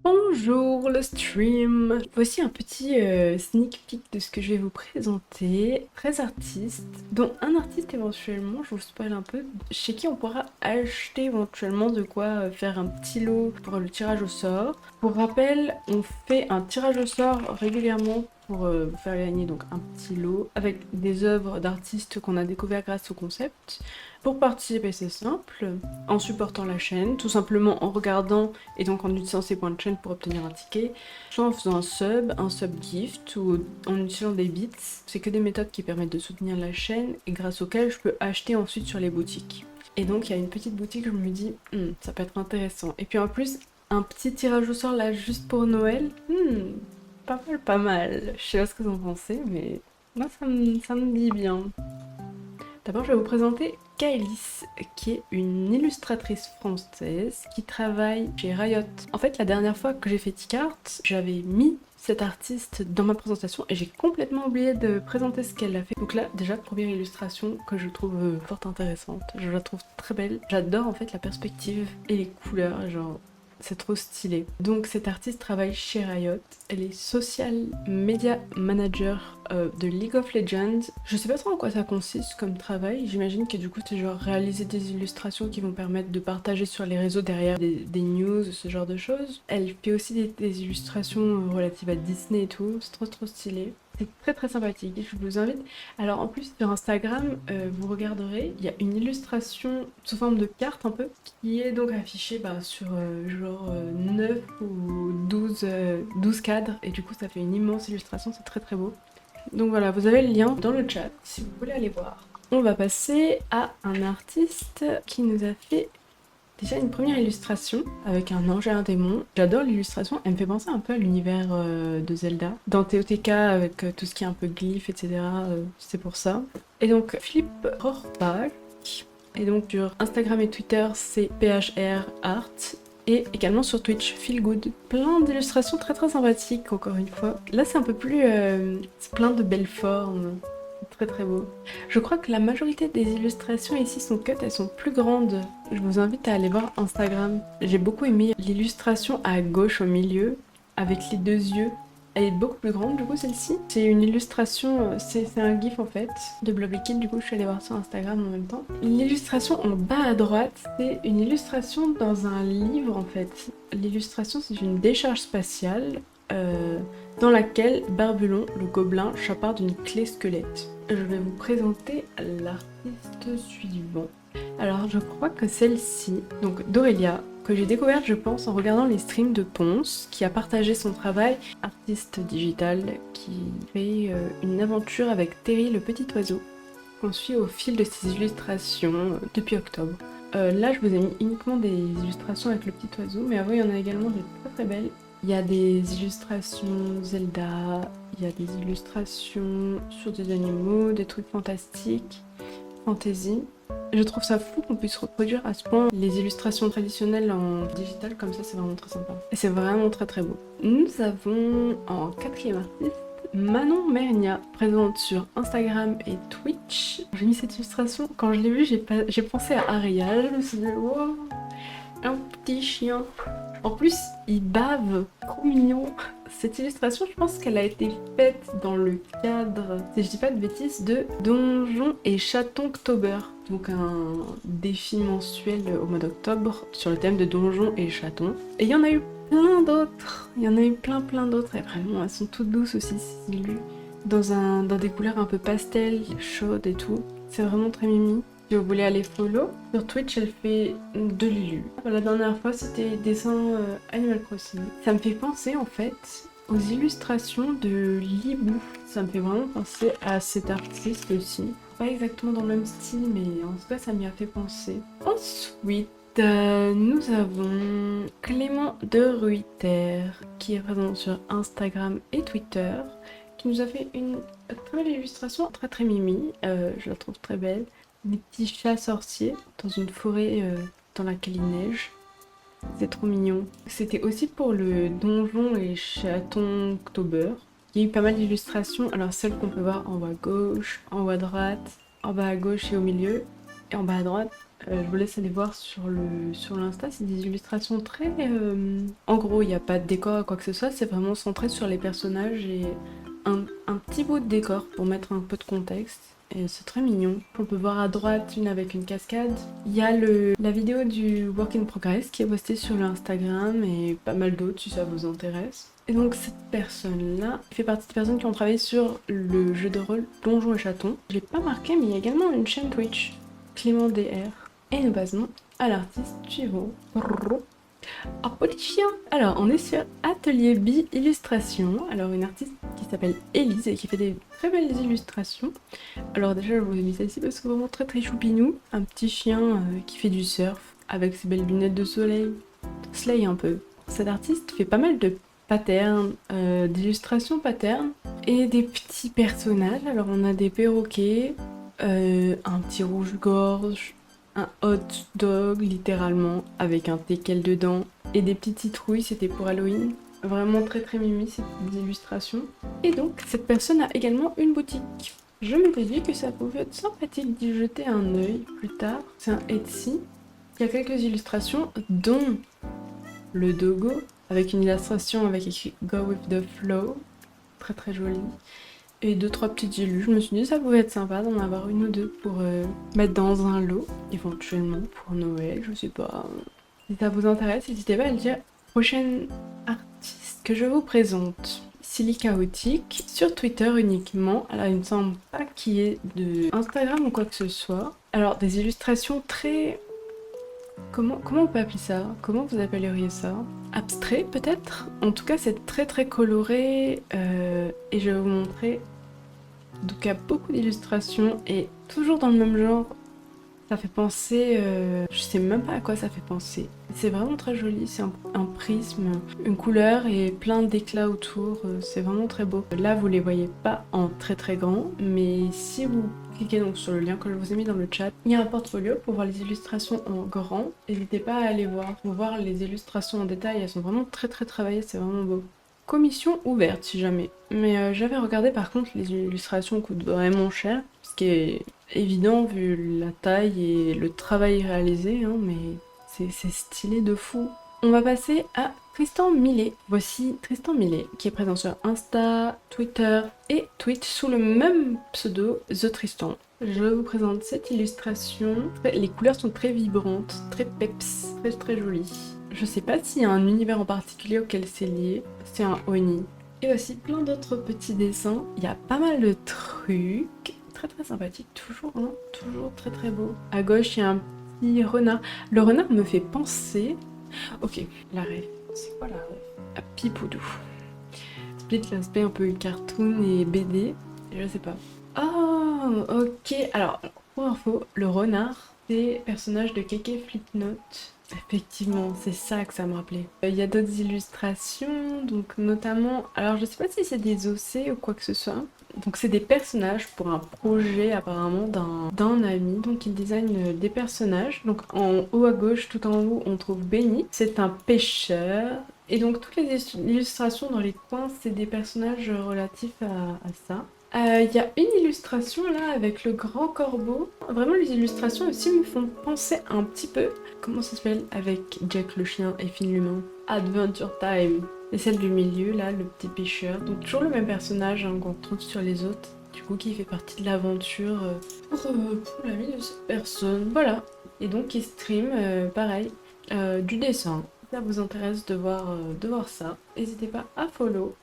Bonjour le stream. Voici un petit sneak peek de ce que je vais vous présenter. 13 artistes, dont un artiste éventuellement, je vous spoil un peu, chez qui on pourra acheter éventuellement de quoi faire un petit lot pour le tirage au sort. Pour rappel, on fait un tirage au sort régulièrement pour vous faire gagner donc un petit lot avec des œuvres d'artistes qu'on a découvert grâce au concept. Pour participer, c'est simple, en supportant la chaîne, tout simplement en regardant et donc en utilisant ces points de chaîne pour obtenir un ticket, soit en faisant un sub gift ou en utilisant des bits. C'est que des méthodes qui permettent de soutenir la chaîne et grâce auxquelles je peux acheter ensuite sur les boutiques. Et donc il y a une petite boutique, je me dis, ça peut être intéressant. Et puis en plus, un petit tirage au sort là juste pour Noël, pas mal, pas mal. Je sais pas ce que vous en pensez, mais moi ça me dit bien. D'abord, je vais vous présenter Kaelis, qui est une illustratrice française qui travaille chez Riot. En fait, la dernière fois que j'ai fait Ticart, j'avais mis cet artiste dans ma présentation et j'ai complètement oublié de présenter ce qu'elle a fait. Donc là, déjà, première illustration que je trouve fort intéressante. Je la trouve très belle. J'adore en fait la perspective et les couleurs, genre c'est trop stylé. Donc cette artiste travaille chez Riot. Elle est social media manager de League of Legends. Je sais pas trop en quoi ça consiste comme travail. J'imagine que du coup c'est genre réaliser des illustrations qui vont permettre de partager sur les réseaux derrière des news, ce genre de choses. Elle fait aussi des illustrations relatives à Disney et tout. C'est trop stylé. C'est très sympathique, je vous invite. Alors en plus sur Instagram, vous regarderez, il y a une illustration sous forme de carte un peu, qui est donc affichée sur genre 9 ou 12 cadres, et du coup ça fait une immense illustration, c'est très beau. Donc voilà, vous avez le lien dans le chat si vous voulez aller voir. On va passer à un artiste qui nous a fait déjà une première illustration avec un ange et un démon. J'adore l'illustration, elle me fait penser un peu à l'univers de Zelda. Dans TOTK avec tout ce qui est un peu glyphe, etc. C'est pour ça. Et donc Philippe Rohrbach. Et donc sur Instagram et Twitter c'est PHR Art. Et également sur Twitch, Feel Good. Plein d'illustrations très sympathiques encore une fois. Là c'est un peu plus... c'est plein de belles formes. Très beau. Je crois que la majorité des illustrations ici sont cut, elles sont plus grandes. Je vous invite à aller voir Instagram. J'ai beaucoup aimé l'illustration à gauche au milieu, avec les deux yeux. Elle est beaucoup plus grande du coup celle-ci. C'est une illustration, c'est un gif en fait, de Blob Liquid, du coup je suis allée voir sur Instagram en même temps. L'illustration en bas à droite, c'est une illustration dans un livre en fait. L'illustration c'est une décharge spatiale. Dans laquelle Barbulon, le gobelin, chaparde une clé squelette. Je vais vous présenter l'artiste suivant. Alors je crois que celle-ci, donc d'Aurélia, que j'ai découverte je pense en regardant les streams de Ponce, qui a partagé son travail, artiste digital, qui fait une aventure avec Terry le petit oiseau, qu'on suit au fil de ses illustrations depuis octobre. Là je vous ai mis uniquement des illustrations avec le petit oiseau, mais avant il y en a également des très belles. Il y a des illustrations Zelda, il y a des illustrations sur des animaux, des trucs fantastiques, fantasy. Je trouve ça fou qu'on puisse reproduire à ce point les illustrations traditionnelles en digital comme ça, c'est vraiment très sympa. Et c'est vraiment très beau. Nous avons en quatrième artiste Manon Mernia, présente sur Instagram et Twitch. J'ai mis cette illustration, quand je l'ai vue, j'ai pensé à Ariel, je me suis dit wow, un petit chien. En plus, il bave, trop mignon. Cette illustration, je pense qu'elle a été faite dans le cadre, si je dis pas de bêtises, de Donjons et Chatons October. Donc un défi mensuel au mois d'octobre sur le thème de Donjons et Chatons. Et il y en a eu plein d'autres. Il y en a eu plein d'autres. Et vraiment, elles sont toutes douces aussi, ces illus. Dans des couleurs un peu pastel, chaudes et tout. C'est vraiment très mimi. Si vous voulez aller follow, sur Twitch elle fait de l'illu. La dernière fois c'était dessin Animal Crossing. Ça me fait penser en fait aux illustrations de Libou. Ça me fait vraiment penser à cet artiste aussi. Pas exactement dans le même style mais en tout cas ça m'y a fait penser. Ensuite nous avons Clément de Ruyter qui est présent sur Instagram et Twitter, qui nous a fait une très belle illustration, très mimi, je la trouve très belle. Des petits chats sorciers dans une forêt dans laquelle il neige. C'est trop mignon. C'était aussi pour le donjon et chaton October. Il y a eu pas mal d'illustrations. Alors celles qu'on peut voir en haut à gauche, en haut à droite, en bas à gauche et au milieu. Et en bas à droite, Je vous laisse aller voir sur l'Insta. C'est des illustrations très... En gros, il n'y a pas de décor ou quoi que ce soit. C'est vraiment centré sur les personnages et un petit bout de décor pour mettre un peu de contexte. Et c'est très mignon. On peut voir à droite une avec une cascade. Il y a la vidéo du Work in Progress qui est postée sur l'Instagram et pas mal d'autres si ça vous intéresse. Et donc cette personne-là fait partie des personnes qui ont travaillé sur le jeu de rôle Donjons et Chatons. Je l'ai pas marqué, mais il y a également une chaîne Twitch, Clément DR. Et nous passons à l'artiste suivant. Un petit chien. Alors, on est sur Atelier B Illustration. Alors, une artiste qui s'appelle Elise et qui fait des très belles illustrations. Alors déjà, je vous ai mis ça ici parce que c'est vraiment très très choupinou. Un petit chien qui fait du surf avec ses belles lunettes de soleil. Slay un peu. Cette artiste fait pas mal de patterns, d'illustrations patterns et des petits personnages. Alors, on a des perroquets, un petit rouge-gorge, un hot dog littéralement avec un teckel dedans et des petites citrouilles, c'était pour Halloween. Vraiment très très mimi ces petites illustrations. Et donc cette personne a également une boutique. Je m'étais dit que ça pouvait être sympathique d'y jeter un œil plus tard. C'est un Etsy. Il y a quelques illustrations dont le dogo avec une illustration avec écrit Go with the flow. Très très joli. Et 2-3 petites illus. Je me suis dit que ça pouvait être sympa d'en avoir une ou deux pour mettre dans un lot, éventuellement pour Noël, je sais pas. Si ça vous intéresse, n'hésitez pas à le dire. Prochaine artiste que je vous présente, Silly Chaotique, sur Twitter uniquement. Alors il ne semble pas qu'il y ait de Instagram ou quoi que ce soit. Alors des illustrations très... Comment on peut appeler ça? Comment vous appelleriez ça? Abstrait peut-être? En tout cas c'est très très coloré et je vais vous montrer. Donc il y a beaucoup d'illustrations et toujours dans le même genre. Ça fait penser, je sais même pas à quoi ça fait penser. C'est vraiment très joli, c'est un prisme, une couleur et plein d'éclats autour, c'est vraiment très beau. Là vous les voyez pas en très très grand, mais si vous cliquez donc sur le lien que je vous ai mis dans le chat, il y a un portfolio pour voir les illustrations en grand. N'hésitez pas à aller voir, pour voir les illustrations en détail, elles sont vraiment très très travaillées, c'est vraiment beau. Commission ouverte si jamais. Mais j'avais regardé par contre, les illustrations coûtent vraiment cher, ce qui est évident vu la taille et le travail réalisé, hein, mais c'est stylé de fou. On va passer à Tristan Millet. Voici Tristan Millet, qui est présent sur Insta, Twitter et Twitch sous le même pseudo, The Tristan. Je vous présente cette illustration. Les couleurs sont très vibrantes, très peps, très très jolies. Je sais pas s'il y a un univers en particulier auquel c'est lié. C'est un Oni. Et aussi plein d'autres petits dessins. Il y a pas mal de trucs. Très très sympathique, toujours, hein, toujours très très beau. À gauche, il y a un petit renard. Le renard me fait penser... Ok, la rêve. C'est quoi la rêve? À Pipoudou. Split l'aspect un peu cartoon et BD. Je sais pas. Oh, ok. Alors, pour info, le renard, c'est personnage de Keke Flipnote. Effectivement, c'est ça que ça me rappelait. Il y a d'autres illustrations, donc notamment... Alors, je sais pas si c'est des OC ou quoi que ce soit. Donc c'est des personnages pour un projet apparemment d'un ami. Donc il design des personnages. Donc en haut à gauche, tout en haut, on trouve Benny. C'est un pêcheur. Et donc toutes les illustrations dans les coins, c'est des personnages relatifs à ça. Il y a une illustration là avec le grand corbeau. Vraiment les illustrations aussi me font penser un petit peu. Comment ça s'appelle? Avec Jack le chien et Finn l'humain. Adventure Time. Et celle du milieu, là, le petit pêcheur. Donc toujours le même personnage hein, qu'on trouve sur les autres. Du coup, qui fait partie de l'aventure pour la vie de cette personne. Voilà. Et donc, il stream, pareil, du dessin. Si ça vous intéresse de voir ça, n'hésitez pas à follow.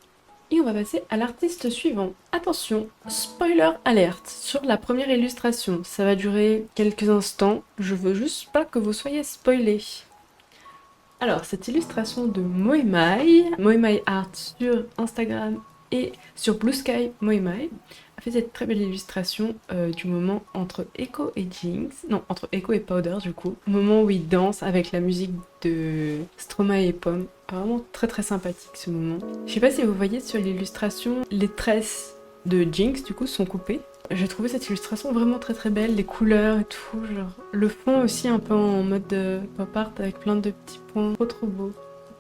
Et on va passer à l'artiste suivant. Attention, spoiler alerte sur la première illustration. Ça va durer quelques instants. Je veux juste pas que vous soyez spoilés. Alors, cette illustration de Moemai Art sur Instagram et sur Blue Sky Moemai, a fait cette très belle illustration du moment entre Echo et Jinx, non, entre Echo et Powder du coup, au moment où ils dansent avec la musique de Stromae et Pomme. Vraiment très très sympathique ce moment. Je sais pas si vous voyez sur l'illustration, les tresses de Jinx du coup sont coupées. J'ai trouvé cette illustration vraiment très très belle, les couleurs et tout, genre le fond aussi un peu en mode pop art avec plein de petits points, trop beau.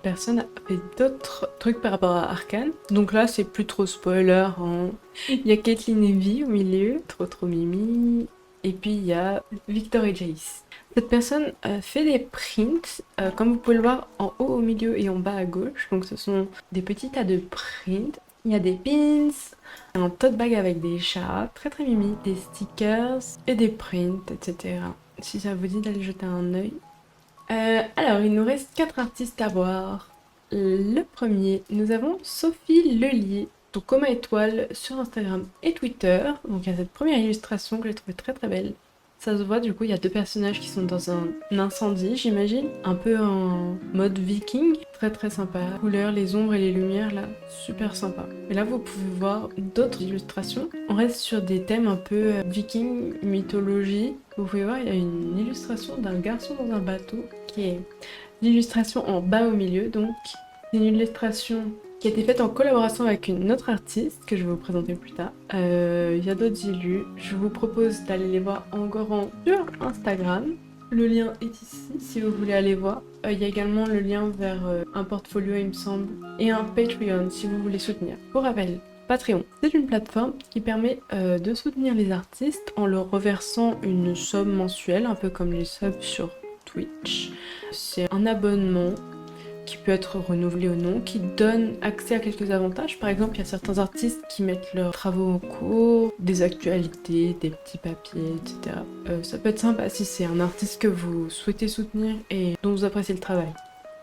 Personne a fait d'autres trucs par rapport à Arcane, donc là c'est plus trop spoiler, hein. Il y a Caitlyn et Vi au milieu, trop mimi, et puis il y a Victor et Jace. Cette personne fait des prints, comme vous pouvez le voir en haut, au milieu et en bas à gauche. Donc ce sont des petits tas de prints. Il y a des pins, un tote bag avec des chats, très très mimi, des stickers et des prints, etc. Si ça vous dit d'aller jeter un œil. Alors, il nous reste 4 artistes à voir. Le premier, nous avons Sophie Lelier, donc Coma Étoile sur Instagram et Twitter. Donc il y a cette première illustration que j'ai trouvée très très belle. Ça se voit, du coup, il y a deux personnages qui sont dans un incendie, j'imagine. Un peu en mode viking. Très très sympa. Les couleurs, les ombres et les lumières, là, super sympa. Et là, vous pouvez voir d'autres illustrations. On reste sur des thèmes un peu viking, mythologie. Vous pouvez voir, il y a une illustration d'un garçon dans un bateau qui est l'illustration en bas au milieu. Donc, c'est une illustration qui a été faite en collaboration avec une autre artiste que je vais vous présenter plus tard. Il y a d'autres illus. Je vous propose d'aller les voir encore sur Instagram. Le lien est ici si vous voulez aller voir. Il y a également le lien vers un portfolio, il me semble, et un Patreon si vous voulez soutenir. Pour rappel, Patreon, c'est une plateforme qui permet de soutenir les artistes en leur reversant une somme mensuelle, un peu comme les subs sur Twitch. C'est un abonnement qui peut être renouvelé ou non, qui donne accès à quelques avantages. Par exemple, il y a certains artistes qui mettent leurs travaux en cours, des actualités, des petits papiers, etc. Ça peut être sympa si c'est un artiste que vous souhaitez soutenir et dont vous appréciez le travail.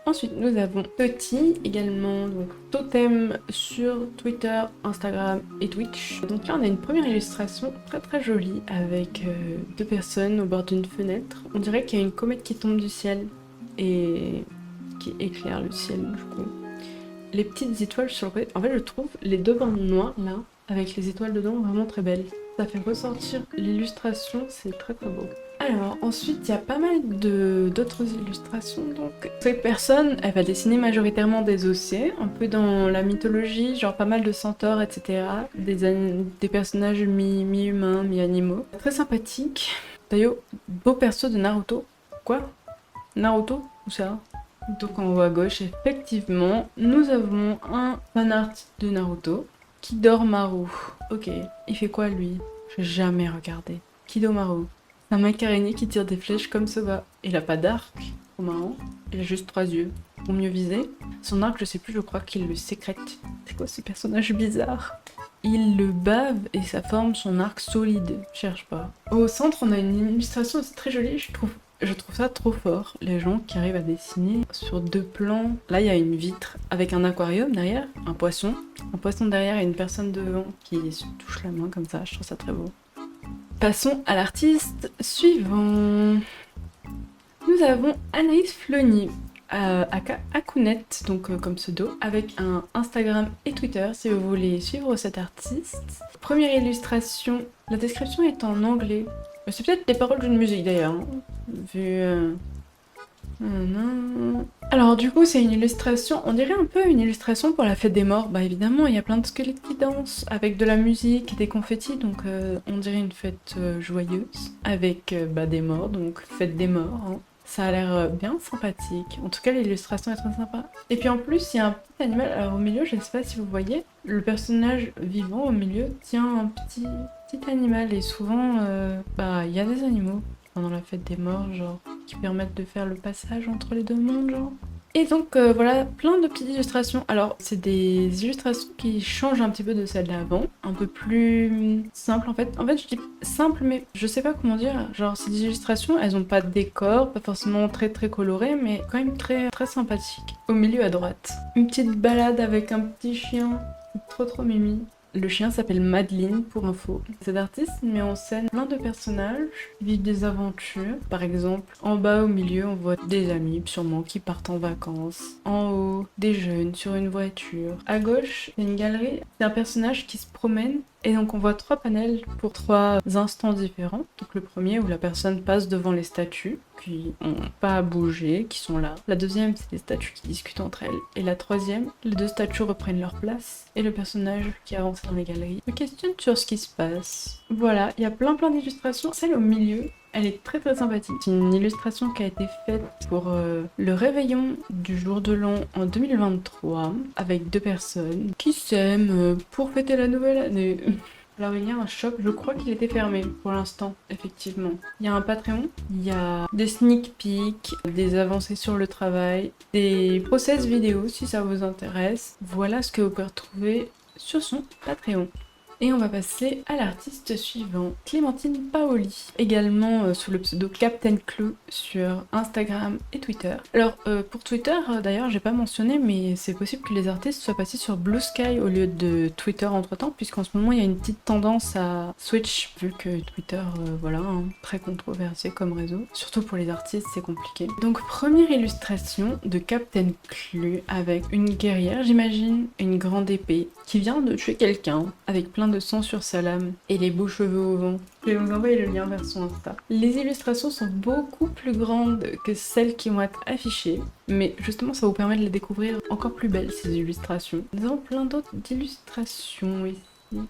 Ensuite, nous avons Petit, également, donc Totem sur Twitter, Instagram et Twitch. Donc là, on a une première illustration très très jolie avec deux personnes au bord d'une fenêtre. On dirait qu'il y a une comète qui tombe du ciel et qui éclaire le ciel du coup. Les petites étoiles sur le côté. En fait, je trouve les deux bandes noires là, avec les étoiles dedans, vraiment très belles. Ça fait ressortir l'illustration, c'est très très beau. Alors ensuite, il y a pas mal d'autres illustrations. Donc cette personne, elle va dessiner majoritairement des océans, un peu dans la mythologie, genre pas mal de centaures, etc. Des personnages mi-humains, mi-animaux. Très sympathique. D'ailleurs, beau perso de Naruto. Quoi? Naruto? Où ça? Donc en haut à gauche, effectivement, nous avons un fanart de Naruto. Kidomaru. Ok, il fait quoi lui? J'ai jamais regardé. Kidomaru. C'est un mec araignée qui tire des flèches comme Soba. Il a pas d'arc, trop marrant. Il a juste 3 yeux. Pour mieux viser. Son arc, je sais plus, je crois qu'il le sécrète. C'est quoi ce personnage bizarre? Il le bave et ça forme son arc solide. Cherche pas. Au centre, on a une illustration aussi très jolie, je trouve. Je trouve ça trop fort, les gens qui arrivent à dessiner sur 2 plans. Là, il y a une vitre avec un aquarium derrière, un poisson derrière et une personne devant qui se touche la main comme ça. Je trouve ça très beau. Passons à l'artiste suivant. Nous avons Anaïs Flony, aka Akunet, donc comme pseudo, avec un Instagram et Twitter si vous voulez suivre cet artiste. Première illustration, la description est en anglais. C'est peut-être des paroles d'une musique d'ailleurs, hein, vu... Alors du coup c'est une illustration, on dirait un peu une illustration pour la fête des morts. Bah évidemment il y a plein de squelettes qui dansent avec de la musique et des confettis, donc on dirait une fête joyeuse avec des morts, donc fête des morts. Hein. Ça a l'air bien sympathique. En tout cas, l'illustration est très sympa. Et puis en plus, il y a un petit animal. Alors au milieu, je sais pas si vous voyez, le personnage vivant au milieu tient un petit animal. Et souvent, il y a des animaux pendant la fête des morts, genre, qui permettent de faire le passage entre les deux mondes, genre. Et donc voilà, plein de petites illustrations. Alors c'est des illustrations qui changent un petit peu de celles d'avant, un peu plus simples en fait. En fait je dis simple mais je sais pas comment dire, genre ces illustrations elles ont pas de décor, pas forcément très très coloré mais quand même très très sympathique. Au milieu à droite, une petite balade avec un petit chien, trop mimi. Le chien s'appelle Madeline, pour info. Cet artiste met en scène plein de personnages qui vivent des aventures. Par exemple, en bas au milieu, on voit des amis, sûrement, qui partent en vacances. En haut, des jeunes sur une voiture. À gauche, il y a une galerie. C'est un personnage qui se promène. Et donc on voit 3 panels pour 3 instants différents. Donc le premier où la personne passe devant les statues qui n'ont pas à bouger, qui sont là. La deuxième, c'est les statues qui discutent entre elles. Et la troisième, les 2 statues reprennent leur place. Et le personnage qui avance dans les galeries se questionne sur ce qui se passe. Voilà, il y a plein d'illustrations. Celle au milieu, elle est très sympathique. C'est une illustration qui a été faite pour le réveillon du jour de l'an en 2023 avec 2 personnes qui s'aiment pour fêter la nouvelle année. Alors il y a un shop, je crois qu'il était fermé pour l'instant, effectivement. Il y a un Patreon, il y a des sneak peeks, des avancées sur le travail, des process vidéo si ça vous intéresse. Voilà ce que vous pouvez retrouver sur son Patreon. Et on va passer à l'artiste suivant, Clémentine Paoli, également sous le pseudo Captain Clou sur Instagram et Twitter. Alors pour Twitter, d'ailleurs j'ai pas mentionné, mais c'est possible que les artistes soient passés sur Blue Sky au lieu de Twitter entre-temps, puisqu'en ce moment il y a une petite tendance à switch, vu que Twitter, voilà, hein, très controversé comme réseau. Surtout pour les artistes, c'est compliqué. Donc première illustration de Captain Clou avec une guerrière, j'imagine, une grande épée, qui vient de tuer quelqu'un, avec plein de sang sur sa lame et les beaux cheveux au vent. Je vais vous envoyer le lien vers son Insta. Les illustrations sont beaucoup plus grandes que celles qui vont être affichées, mais justement ça vous permet de les découvrir encore plus belles, ces illustrations. Nous avons plein d'autres illustrations ici.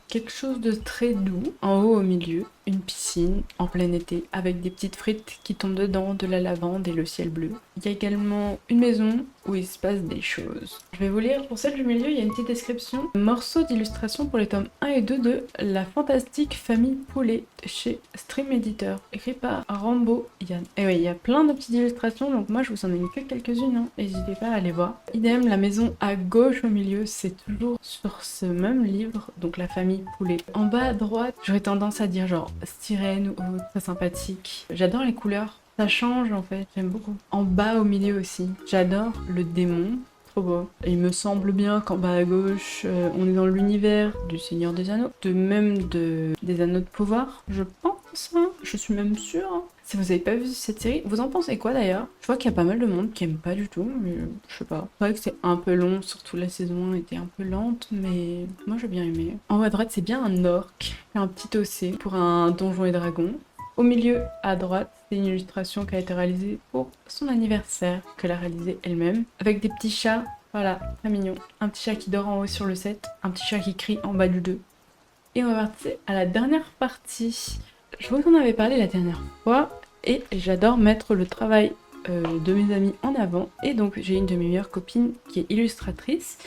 Quelque chose de très doux, en haut au milieu, une piscine en plein été avec des petites frites qui tombent dedans, de la lavande et le ciel bleu. Il y a également une maison où il se passe des choses. Je vais vous lire, pour celle du milieu, il y a une petite description. Morceau d'illustration pour les tomes 1 et 2 de La fantastique famille Poulet chez Stream Editor, écrit par Rambo Yann. Et oui, il y a plein de petites illustrations, donc moi je vous en ai mis que quelques-unes, hein. N'hésitez pas à aller voir. Idem, la maison à gauche au milieu, c'est toujours sur ce même livre, donc La famille Poulet. En bas à droite, j'aurais tendance à dire genre styrène ou très sympathique. J'adore les couleurs. Ça change en fait, j'aime beaucoup. En bas au milieu aussi, j'adore le démon, trop beau. Et il me semble bien qu'en bas à gauche, on est dans l'univers du Seigneur des Anneaux, des Anneaux de Pouvoir, je pense, hein. Je suis même sûre. Hein. Si vous avez pas vu cette série, vous en pensez quoi d'ailleurs? Je vois qu'il y a pas mal de monde qui aime pas du tout, mais je sais pas. C'est vrai que c'est un peu long, surtout la saison 1 était un peu lente, mais moi j'ai bien aimé. En haut à droite, c'est bien un orc, un petit OC pour un donjon et dragon. Au milieu, à droite, c'est une illustration qui a été réalisée pour son anniversaire, qu'elle a réalisé elle-même, avec des petits chats, voilà, très mignon. Un petit chat qui dort en haut sur le 7, un petit chat qui crie en bas du 2. Et on va passer à la dernière partie. Je vous en avais parlé la dernière fois, et j'adore mettre le travail de mes amis en avant. Et donc j'ai une de mes meilleures copines qui est illustratrice,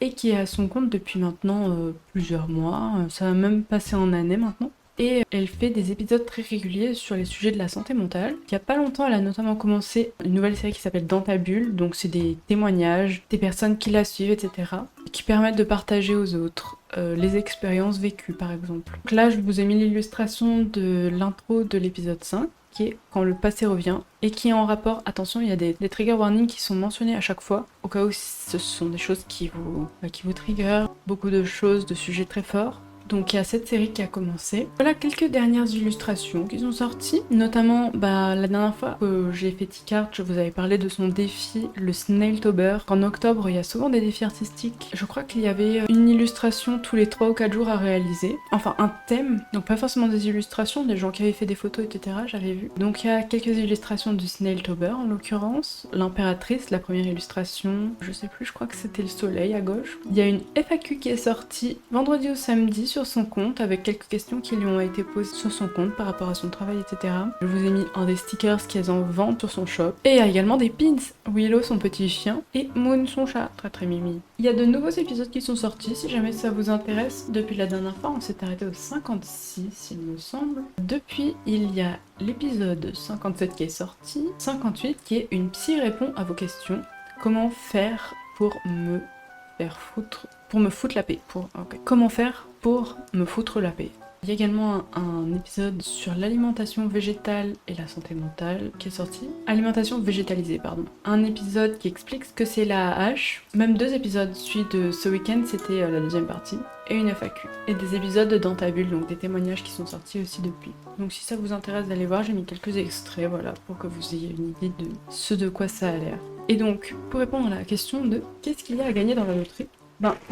et qui est à son compte depuis maintenant plusieurs mois, ça va même passer en année maintenant. Et elle fait des épisodes très réguliers sur les sujets de la santé mentale. Il y a pas longtemps, elle a notamment commencé une nouvelle série qui s'appelle Dans ta bulle, donc c'est des témoignages, des personnes qui la suivent, etc., qui permettent de partager aux autres les expériences vécues, par exemple. Donc là, je vous ai mis l'illustration de l'intro de l'épisode 5, qui est Quand le passé revient, et qui est en rapport, attention, il y a des trigger warnings qui sont mentionnés à chaque fois, au cas où ce sont des choses qui vous trigger, beaucoup de choses, de sujets très forts. Donc il y a cette série qui a commencé. Voilà quelques dernières illustrations qui sont sorties, notamment la dernière fois que j'ai fait Ticart, je vous avais parlé de son défi, le Snailtober. En octobre, il y a souvent des défis artistiques. Je crois qu'il y avait une illustration tous les 3 ou 4 jours à réaliser. Enfin, un thème, donc pas forcément des illustrations, des gens qui avaient fait des photos, etc. J'avais vu. Donc il y a quelques illustrations du Snailtober en l'occurrence. L'impératrice, la première illustration, je sais plus, je crois que c'était le soleil à gauche. Il y a une FAQ qui est sortie vendredi ou samedi sur son compte avec quelques questions qui lui ont été posées sur son compte par rapport à son travail, etc. Je vous ai mis un des stickers qui est en vente sur son shop. Et il y a également des pins. Willow, son petit chien, et Moon, son chat. Très très mimi. Il y a de nouveaux épisodes qui sont sortis, si jamais ça vous intéresse. Depuis la dernière fois, on s'est arrêté au 56, il me semble. Depuis, il y a l'épisode 57 qui est sorti, 58 qui est Une psy répond à vos questions. Comment faire pour me foutre la paix. Comment faire pour me foutre la paix. Il y a également un épisode sur l'alimentation végétale et la santé mentale qui est sorti. Alimentation végétalisée, pardon. Un épisode qui explique ce que c'est la AH. Même 2 épisodes, celui de ce week-end, c'était la deuxième partie. Et une FAQ. Et des épisodes de Dans ta bulle, donc des témoignages qui sont sortis aussi depuis. Donc si ça vous intéresse d'aller voir, j'ai mis quelques extraits, voilà, pour que vous ayez une idée de ce de quoi ça a l'air. Et donc, pour répondre à la question de qu'est-ce qu'il y a à gagner dans la loterie,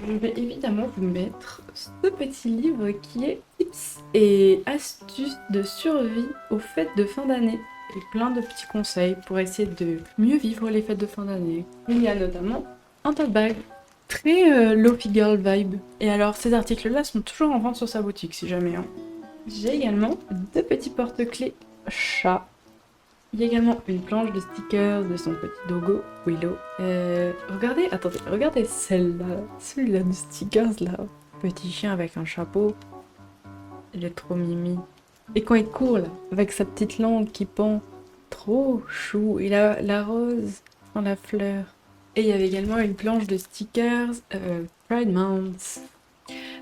je vais évidemment vous mettre ce petit livre qui est tips et astuces de survie aux fêtes de fin d'année. Et plein de petits conseils pour essayer de mieux vivre les fêtes de fin d'année. Il y a notamment un tote bag, très Lofi Girl vibe. Et alors ces articles-là sont toujours en vente sur sa boutique si jamais. Hein. J'ai également 2 petits porte-clés chat. Il y a également une planche de stickers de son petit dogo, Willow. Regardez celui-là de stickers là. Petit chien avec un chapeau. Il est trop mimi. Et quand il court là, avec sa petite langue qui pend, trop chou. Il a la rose dans la fleur. Et il y avait également une planche de stickers Pride Month.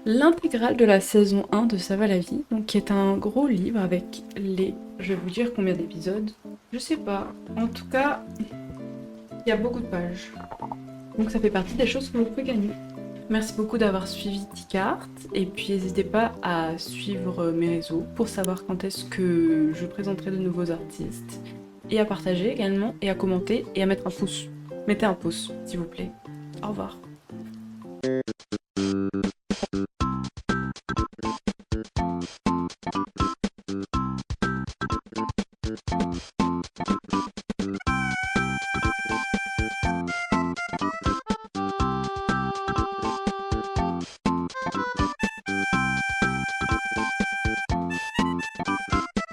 L'intégrale de la saison 1 de Ça va la vie, donc qui est un gros livre avec les... Je vais vous dire combien d'épisodes. Je sais pas. En tout cas, il y a beaucoup de pages. Donc ça fait partie des choses que vous pouvez gagner. Merci beaucoup d'avoir suivi Ticart et puis n'hésitez pas à suivre mes réseaux pour savoir quand est-ce que je présenterai de nouveaux artistes et à partager également et à commenter et à mettre un pouce. Mettez un pouce s'il vous plaît. Au revoir.